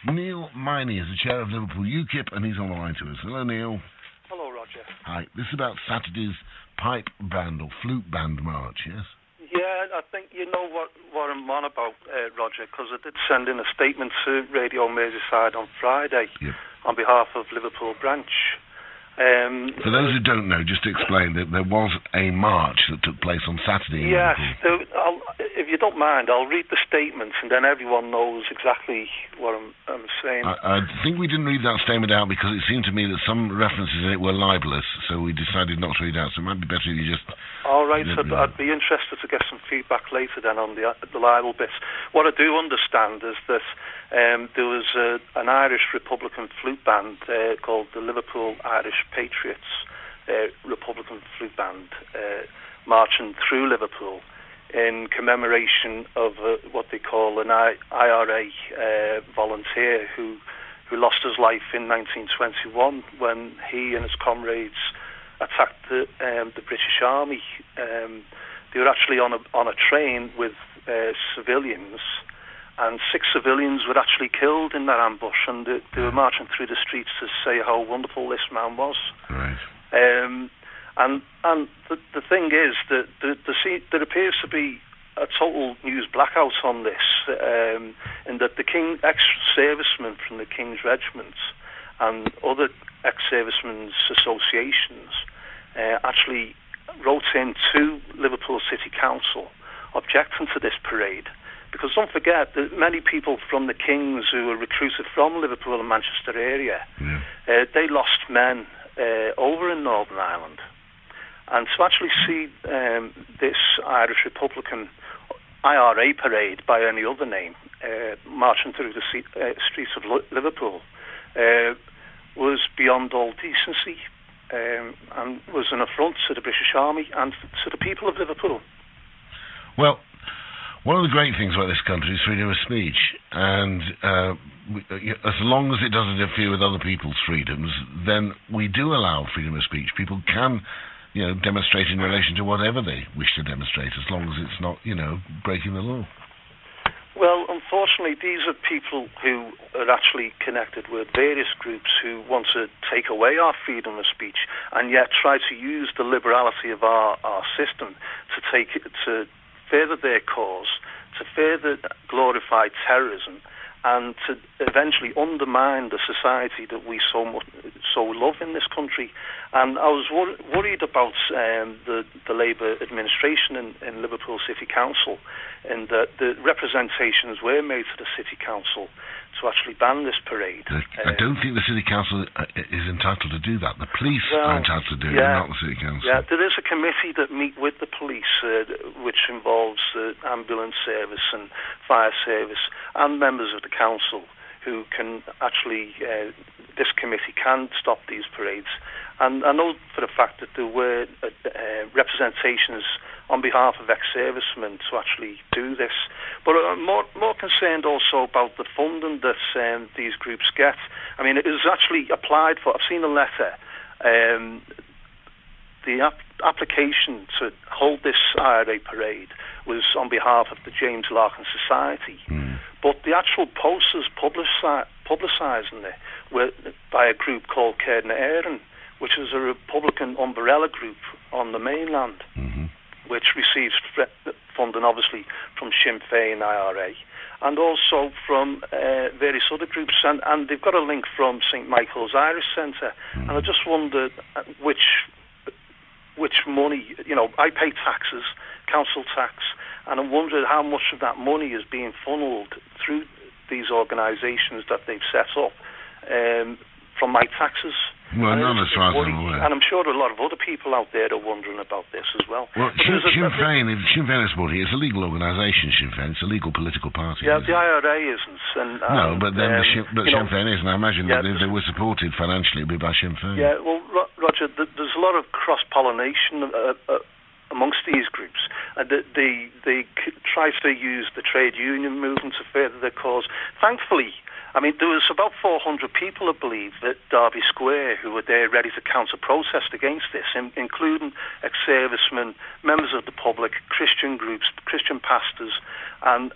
Neil Miney is the chair of Liverpool UKIP, and he's on the line to us. Hello, Neil. Hello, Roger. Hi. This is about Saturday's pipe band or flute band march, yes? Yeah, I think you know what I'm on about, Roger, because I did send in a statement to Radio Merseyside on Friday on behalf of Liverpool branch. For those who don't know, just to explain that there was a march that took place on Saturday. Yes, if you don't mind, I'll read the statement and then everyone knows exactly what I'm saying. I think we didn't read that statement out because it seemed to me that some references in it were libelous, so we decided not to read out. So it might be better if you just... All right, so I'd be interested to get some feedback later then on the libel bits. What I do understand is that there was an Irish Republican flute band called the Liverpool Irish Patriots Republican Flute Band marching through Liverpool in commemoration of what they call an I.R.A. volunteer who lost his life in 1921 when he and his comrades attacked the British Army. They were actually on a train with civilians, and 6 civilians were actually killed in that ambush, and they were marching through the streets to say how wonderful this man was. Right. And the thing is that there appears to be a total news blackout on this, in that the ex-servicemen from the King's Regiment and other ex-servicemen's associations actually wrote in to Liverpool City Council objecting to this parade. Because don't forget that many people from the Kings who were recruited from Liverpool and Manchester area, they lost men over in Northern Ireland. And to actually see this Irish Republican I.R.A. parade by any other name marching through the streets of Liverpool was beyond all decency and was an affront to the British Army and to the people of Liverpool. Well, one of the great things about this country is freedom of speech, and as long as it doesn't interfere with other people's freedoms, then we do allow freedom of speech. People can, demonstrate in relation to whatever they wish to demonstrate, as long as it's not, breaking the law. Well, unfortunately, these are people who are actually connected with various groups who want to take away our freedom of speech, and yet try to use the liberality of our system to further their cause, to further glorify terrorism, and to eventually undermine the society that we so love in this country. And I was worried about the Labour administration in Liverpool City Council, in that the representations were made to the City Council to actually ban this parade. I don't think the City Council is entitled to do that. The police are entitled to do it, not the City Council. Yeah, there is a committee that meet with the police, which involves the ambulance service and fire service and members of the council, who can actually, this committee can stop these parades. And I know for the fact that there were representations on behalf of ex-servicemen to actually do this. But I'm more concerned also about the funding that these groups get. I mean, it was actually applied for. I've seen a letter. The application to hold this I.R.A. parade was on behalf of the James Larkin Society. But the actual posters publicising it were by a group called I.R.A, which is a Republican umbrella group on the mainland, which receives funding obviously from Sinn Féin I.R.A. and also from various other groups, and they've got a link from St Michael's Irish Centre. And I just wondered which money, I pay taxes, council tax, and I wondered how much of that money is being funneled through these organisations that they've set up from my taxes. Well, none as far as I'm aware. And I'm sure there are a lot of other people out there that are wondering about this as well. Well, Sinn Féin is what it is. It's a legal organisation, Sinn Féin. It's a legal political party. Yeah, the I.R.A. isn't. No, but then Sinn Féin is, and I imagine that they were supported financially by Sinn Féin. Yeah, well, Roger, there's a lot of cross-pollination amongst these groups. They try to use the trade union movement to further their cause. Thankfully, I mean, there was about 400 people, I believe, at Derby Square who were there ready to counter-protest against this, including ex-servicemen, members of the public, Christian groups, Christian pastors, and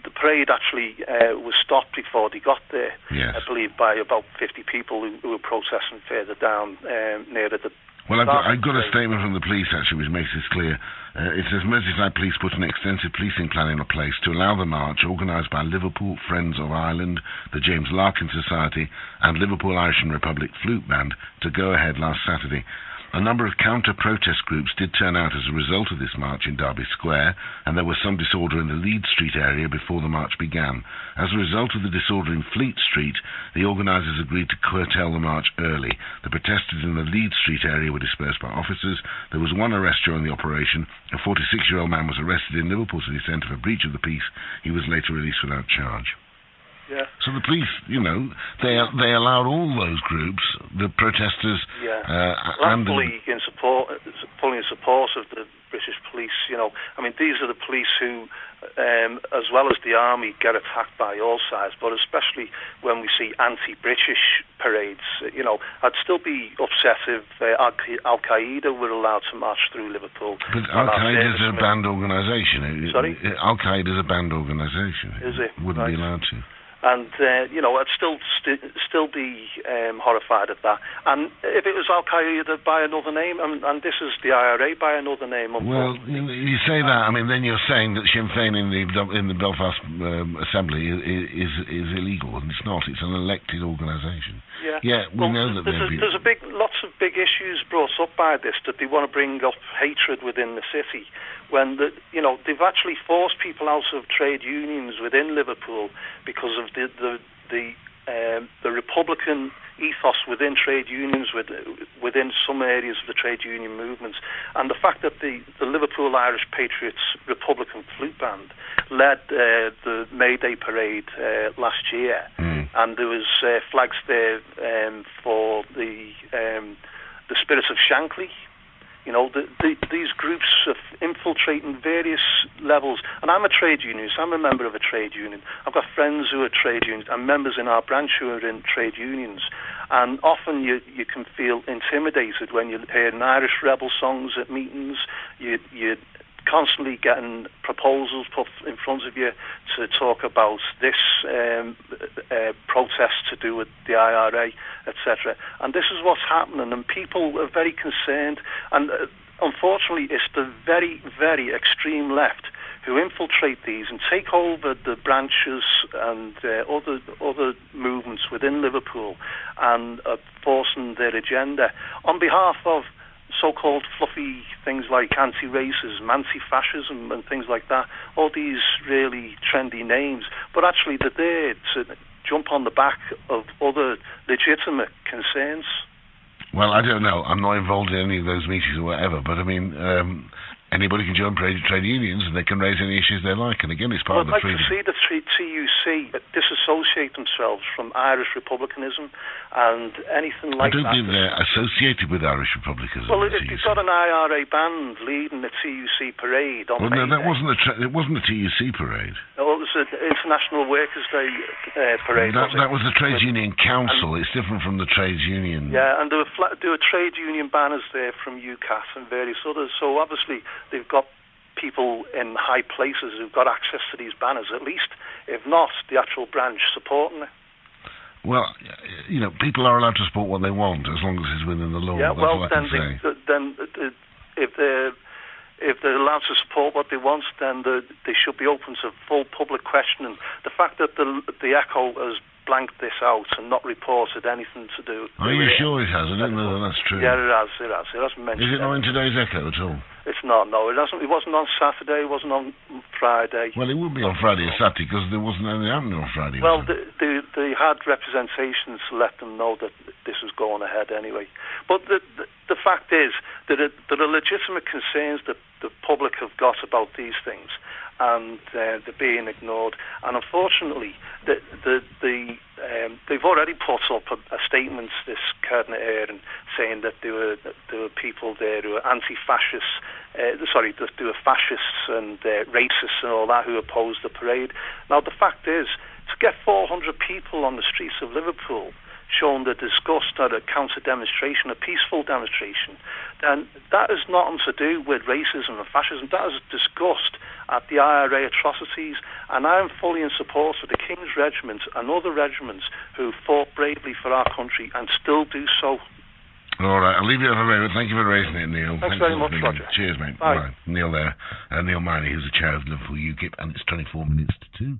the parade actually was stopped before they got there. Yes. I believe by about 50 people who were protesting further down near the. Well, I've got a statement from the police, actually, which makes this clear. It says, Merseyside Police put an extensive policing plan in place to allow the march, organised by Liverpool Friends of Ireland, the James Larkin Society, and Liverpool Irish Republic Flute Band, to go ahead last Saturday. A number of counter-protest groups did turn out as a result of this march in Derby Square, and there was some disorder in the Leeds Street area before the march began. As a result of the disorder in Fleet Street, the organisers agreed to curtail the march early. The protesters in the Leeds Street area were dispersed by officers. There was one arrest during the operation. A 46-year-old man was arrested in Liverpool City Centre for breach of the peace. He was later released without charge. Yeah. So the police, they allowed all those groups, the protesters, and fully in support of the British police. I mean, these are the police who, as well as the army, get attacked by all sides. But especially when we see anti-British parades, I'd still be upset if Al-Qaeda were allowed to march through Liverpool. But Al-Qaeda is a banned organisation. Sorry? Al-Qaeda is a banned organisation. Is it? Wouldn't be allowed to. And, I'd still be horrified at that. And if it was Al-Qaeda by another name, and this is the I.R.A. by another name... Well, you say that, I mean, then you're saying that Sinn Féin in the Belfast Assembly is illegal, and it's not. It's an elected organisation. Yeah, we know that there's lots of big issues brought up by this, that they want to bring up hatred within the city, when they've actually forced people out of trade unions within Liverpool because of the Republican ethos within trade unions, within some areas of the trade union movements, and the fact that the Liverpool Irish Patriots Republican Flute Band led the May Day parade last year, and there was flags there for the Spirit of Shankly. These groups are infiltrating various levels. And I'm a trade unionist. I'm a member of a trade union. I've got friends who are trade unions and members in our branch who are in trade unions. And often you can feel intimidated when you're hearing Irish rebel songs at meetings. You're constantly getting proposals put in front of you to talk about this protest to do with the I.R.A., etc. And this is what's happening, and people are very concerned. And unfortunately, it's the very, very extreme left who infiltrate these and take over the branches and other movements within Liverpool and are forcing their agenda on behalf of so-called fluffy things like anti-racism, anti-fascism and things like that, all these really trendy names, but actually they're there to jump on the back of other legitimate concerns. Well, I don't know. I'm not involved in any of those meetings or whatever, but I mean, anybody can join trade unions and they can raise any issues they like, and again, it's part of the freedom. I'd like to see the TUC disassociate themselves from Irish republicanism and anything like that. I don't think they're associated with Irish republicanism. Well, they've got an I.R.A. band leading the TUC parade on May Day. It wasn't a TUC parade. No, it was an International Workers' Day parade. That was the Trades Union Council. It's different from the Trades Union. Yeah, and there were trade union banners there from UKIP and various others. So obviously they've got people in high places who've got access to these banners, at least, if not the actual branch supporting it. Well, people are allowed to support what they want as long as it's within the law. Yeah, That's then if they're allowed to support what they want, then they should be open to full public questioning. The fact that the Echo has blanked this out and not reported anything to do. Are you sure it has? I don't know that that's true. Yeah, it has. It hasn't mentioned. Is it not in today's Echo at all? It's not. No, it hasn't. It wasn't on Saturday. It wasn't on Friday. Well, it would be on Friday or Saturday because there wasn't anything happening on Friday. Well, they had representations to let them know that this was going ahead anyway. But the fact is that there are legitimate concerns that the public have got about these things, and they're being ignored. And unfortunately, they've already put up a statement, this Cabinet Éireann, saying that there were people there who are anti-fascists, that there were fascists and racists and all that who opposed the parade. Now, the fact is, to get 400 people on the streets of Liverpool showing their disgust at a counter demonstration, a peaceful demonstration, then that is nothing to do with racism and fascism. That is disgust at the I.R.A. atrocities, and I am fully in support of the King's Regiment and other regiments who fought bravely for our country and still do so. All right, I'll leave you for a moment. Thank you for raising it, Neil. Thanks very much, Roger. Cheers, mate. Bye. Right. Neil there. Neil Miney, who's the chair of Liverpool UKIP, and it's 24 minutes to 2.